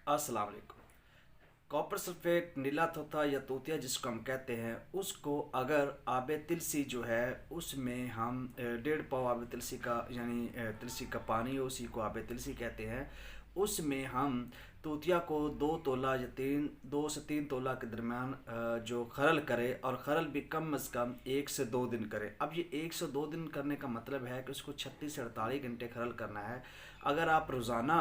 अस्सलाम वालेकुम। Copper sulphate नीला तोता या तोतिया जिसको हम कहते हैं, उसको अगर आब तुलसी जो है उसमें हम 1.5 पाव आब तुलसी का यानी तुलसी का पानी हो, उसी को आब तुलसी कहते हैं। उसमें हम तोतिया को 2 तोला या 2 से 3 तोला के दरमियान जो खरल करे, और खरल भी कम अज़ कम 1 से 2 दिन करे। अब ये 1 से 2 दिन करने का मतलब है कि उसको 36 से 48 घंटे खरल करना है। अगर आप रोज़ाना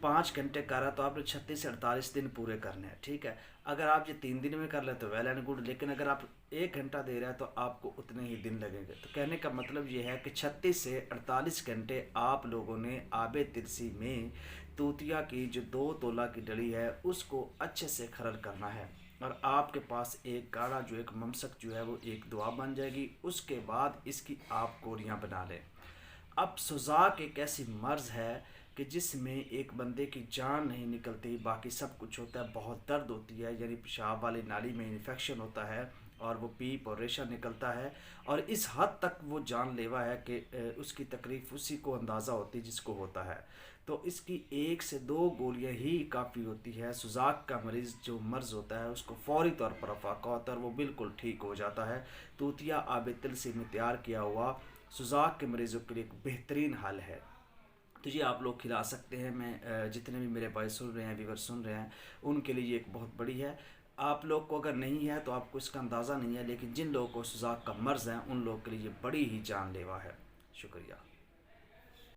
5 घंटे कर रहा है तो आपने 36 से 48 दिन पूरे करने हैं, ठीक है। अगर आप ये 3 दिन में कर लें तो वेल एंड गुड, लेकिन अगर आप 1 घंटा दे रहे हैं तो आपको उतने ही दिन लगेंगे। तो कहने का मतलब ये है कि 36 से 48 घंटे आप लोगों ने आबे तिरसी में तूतिया की जो 2 तोला की डली है उसको अच्छे से खरल करना है, और आपके पास एक गाढ़ा जो एक ममसक जो है वो एक दुआ बन जाएगी। उसके बाद इसकी आप कोरियाँ बना लें। अब सुजाक एक ऐसी मर्ज़ है कि जिसमें एक बंदे की जान नहीं निकलती, बाकी सब कुछ होता है, बहुत दर्द होती है, यानी पेशाब वाली नाली में इन्फेक्शन होता है और वो पीप और रेशा निकलता है, और इस हद तक वो जानलेवा है कि उसकी तकलीफ़ उसी को अंदाज़ा होती है जिसको होता है। तो इसकी 1 से 2 गोलियाँ ही काफ़ी होती है। सुजाक का मरीज़ जो मर्ज़ होता है उसको फौरी तौर पर अफाका होता है और वो बिल्कुल ठीक हो जाता है। तूतिया आब तुलसी में तैयार किया हुआ सुजाक के मरीज़ों के लिए एक बेहतरीन हल है। तो ये आप लोग खिला सकते हैं। मैं जितने भी मेरे भाई सुन रहे हैं, व्यूवर सुन रहे हैं, उनके लिए ये एक बहुत बड़ी है। आप लोग को अगर नहीं है तो आपको इसका अंदाज़ा नहीं है, लेकिन जिन लोगों को सुजाक का मर्ज़ है उन लोगों के लिए ये बड़ी ही जानलेवा है। शुक्रिया।